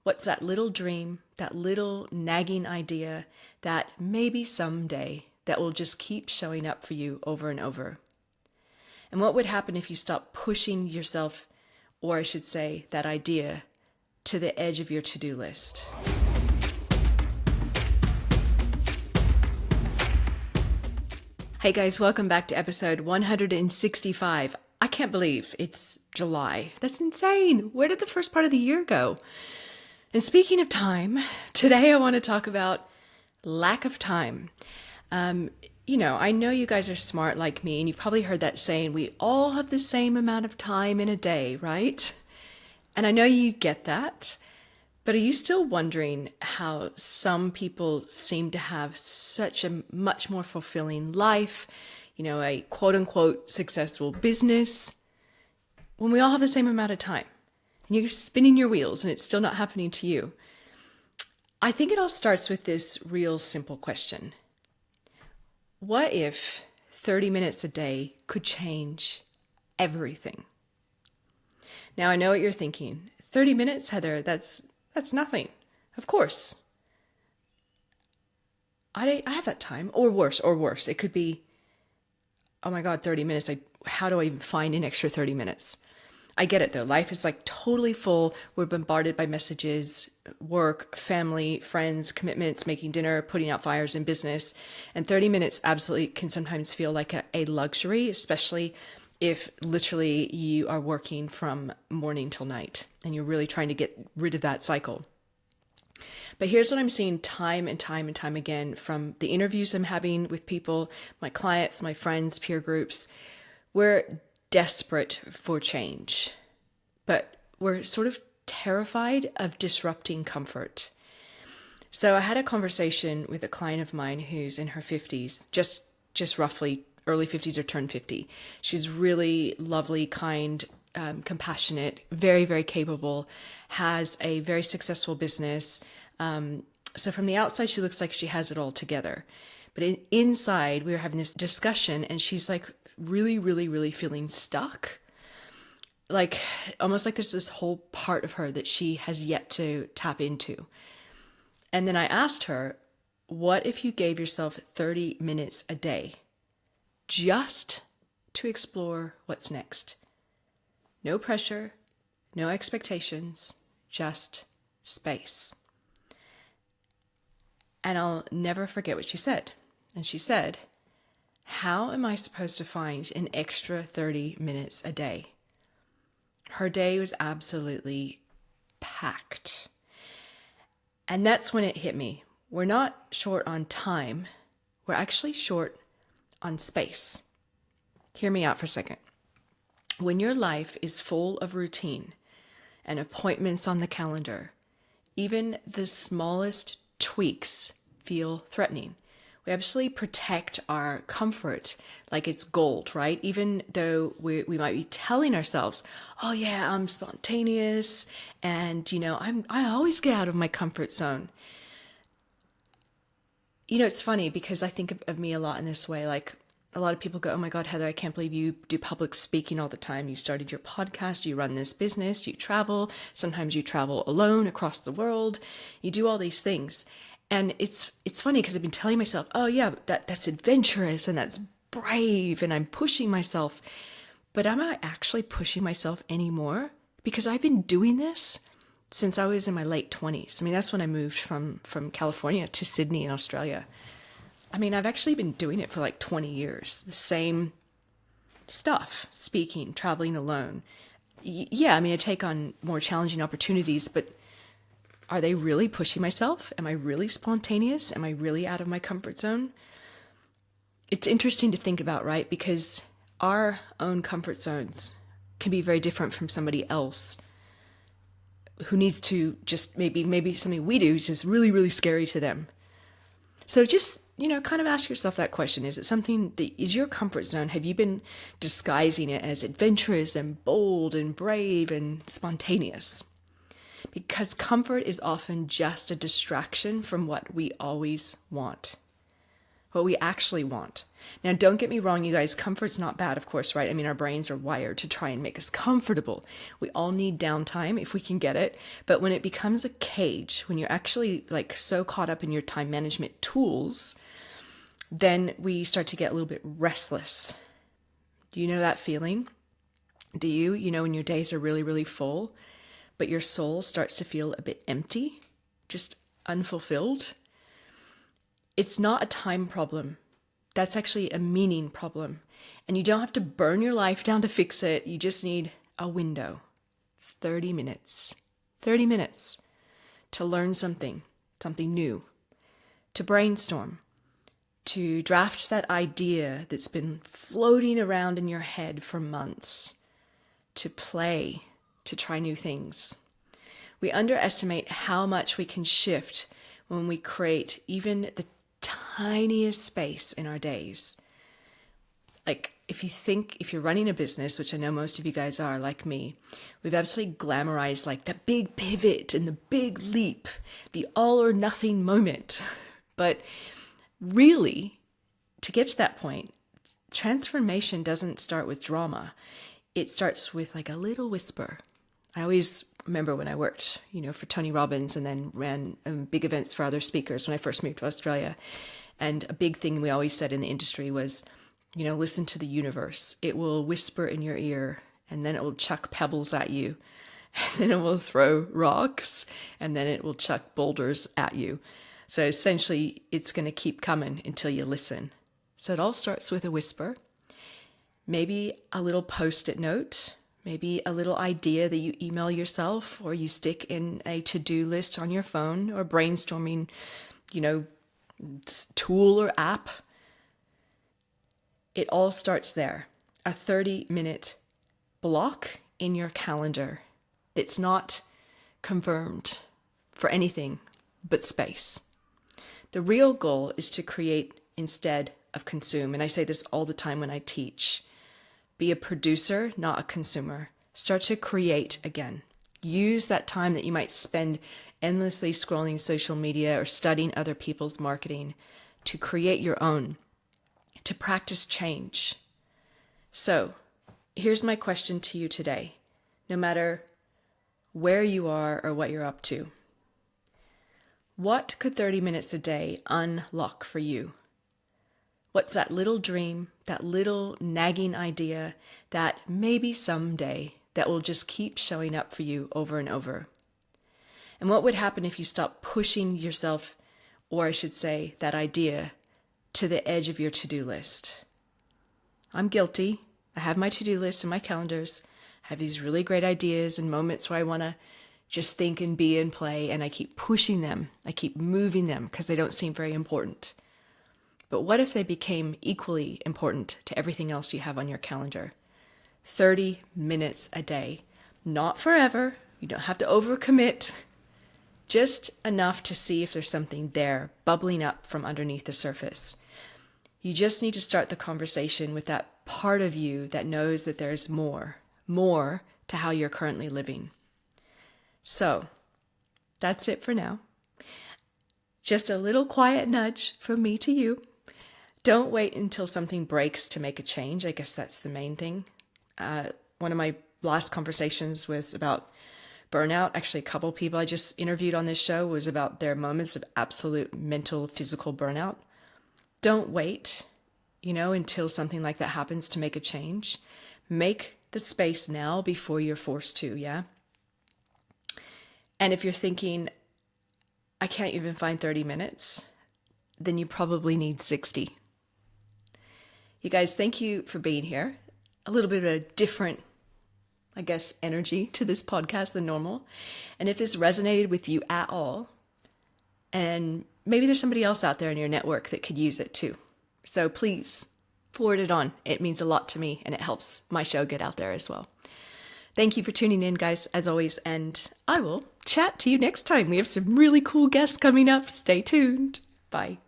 What's that little dream, that little nagging idea that maybe someday that will just keep showing up for you over and over? And what would happen if you stopped pushing yourself, or I should say, that idea, to the edge of your to-do list? Hey guys, welcome back to episode 165. I can't believe it's July. That's insane. Where did the first part of the year go? And speaking of time, today I want to talk about lack of time. I know you guys are smart like me, and you've probably heard that saying, we all have the same amount of time in a day, right? And I know you get that, but are you still wondering how some people seem to have such a much more fulfilling life, a quote unquote successful business, when we all have the same amount of time? And you're spinning your wheels and it's still not happening to you. I think it all starts with this real simple question. What if 30 minutes a day could change everything? Now I know what you're thinking. 30 minutes, Heather, that's nothing. Of course. I have that time. Or worse. It could be, oh my God, 30 minutes. How do I even find an extra 30 minutes? I get it though. Life is like totally full. We're bombarded by messages, work, family, friends, commitments, making dinner, putting out fires in business. And 30 minutes absolutely can sometimes feel like a luxury, especially if literally you are working from morning till night and you're really trying to get rid of that cycle. But here's what I'm seeing time and time again from the interviews I'm having with people, my clients, my friends, peer groups. We're desperate for change, but we're sort of terrified of disrupting comfort. So I had a conversation with a client of mine who's in her 50s, just roughly early 50s or turned 50. She's really lovely, kind, compassionate, very, very capable, has a very successful business. So from the outside, she looks like she has it all together. But inside, we were having this discussion and she's like, really feeling stuck. Like almost like there's this whole part of her that she has yet to tap into. And then I asked her, what if you gave yourself 30 minutes a day just to explore what's next? No pressure, no expectations, just space. And I'll never forget what she said. And she said, how am I supposed to find an extra 30 minutes a day? Her day was absolutely packed. And that's when it hit me. We're not short on time. We're actually short on space. Hear me out for a second. When your life is full of routine and appointments on the calendar, even the smallest tweaks feel threatening. We absolutely protect our comfort like it's gold, right? Even though we might be telling ourselves, oh yeah, I'm spontaneous and, I always get out of my comfort zone. It's funny because I think of me a lot in this way. Like a lot of people go, oh my God, Heather, I can't believe you do public speaking all the time. You started your podcast, you run this business, you travel. Sometimes you travel alone across the world. You do all these things. And it's funny because I've been telling myself, oh yeah, that's adventurous and that's brave and I'm pushing myself. But am I actually pushing myself anymore? Because I've been doing this since I was in my late 20s. I mean, that's when I moved from California to Sydney in Australia. I mean, I've actually been doing it for like 20 years. The same stuff, speaking, traveling alone. Yeah, I mean, I take on more challenging opportunities, but are they really pushing myself? Am I really spontaneous? Am I really out of my comfort zone? It's interesting to think about, right? Because our own comfort zones can be very different from somebody else who needs to just maybe something we do is just really scary to them. So just, kind of ask yourself that question. Is it something that is your comfort zone? Have you been disguising it as adventurous and bold and brave and spontaneous? Because comfort is often just a distraction from what we always want. what we actually want. Now, don't get me wrong, you guys, comfort's not bad, of course, right? I mean, our brains are wired to try and make us comfortable. We all need downtime if we can get it. But when it becomes a cage, when you're actually like so caught up in your time management tools, then we start to get a little bit restless. Do you know that feeling? Do you? You know, when your days are really, really full, but your soul starts to feel a bit empty, just unfulfilled? It's not a time problem. That's actually a meaning problem. And you don't have to burn your life down to fix it. You just need a window. 30 minutes. 30 minutes to learn something new, to brainstorm, to draft that idea that's been floating around in your head for months, to play, to try new things. We underestimate how much we can shift when we create even the tiniest space in our days. Like if you're running a business, which I know most of you guys are like me, we've absolutely glamorized like the big pivot and the big leap, the all or nothing moment. But really, to get to that point, transformation doesn't start with drama. It starts with like a little whisper. I always remember when I worked, for Tony Robbins and then ran big events for other speakers when I first moved to Australia. And a big thing we always said in the industry was, listen to the universe. It will whisper in your ear, and then it will chuck pebbles at you, and then it will throw rocks, and then it will chuck boulders at you. So essentially, it's going to keep coming until you listen. So it all starts with a whisper, maybe a little post-it note, maybe a little idea that you email yourself or you stick in a to-do list on your phone or brainstorming, tool or app. It all starts there. A 30-minute block in your calendar that's not confirmed for anything but space. The real goal is to create instead of consume. And I say this all the time when I teach. Be a producer, not a consumer. Start to create again. Use that time that you might spend endlessly scrolling social media or studying other people's marketing to create your own, to practice change. So, here's my question to you today. No matter where you are or what you're up to, what could 30 minutes a day unlock for you? What's that little dream, that little nagging idea that maybe someday that will just keep showing up for you over and over? And what would happen if you stopped pushing yourself, or I should say, that idea, to the edge of your to-do list? I'm guilty. I have my to-do list and my calendars. I have these really great ideas and moments where I want to just think and be and play, and I keep pushing them. I keep moving them because they don't seem very important. But what if they became equally important to everything else you have on your calendar? 30 minutes a day. Not forever. You don't have to overcommit. Just enough to see if there's something there bubbling up from underneath the surface. You just need to start the conversation with that part of you that knows that there's more to how you're currently living. So, that's it for now. Just a little quiet nudge from me to you. Don't wait until something breaks to make a change. I guess that's the main thing. One of my last conversations was about burnout. Actually, a couple people I just interviewed on this show was about their moments of absolute mental, physical burnout. Don't wait, until something like that happens to make a change. Make the space now before you're forced to, yeah? And if you're thinking, I can't even find 30 minutes, then you probably need 60. You guys, thank you for being here. A little bit of a different, energy to this podcast than normal. And if this resonated with you at all, and maybe there's somebody else out there in your network that could use it too. So please forward it on. It means a lot to me and it helps my show get out there as well. Thank you for tuning in, guys, as always, and I will chat to you next time. We have some really cool guests coming up. Stay tuned. Bye.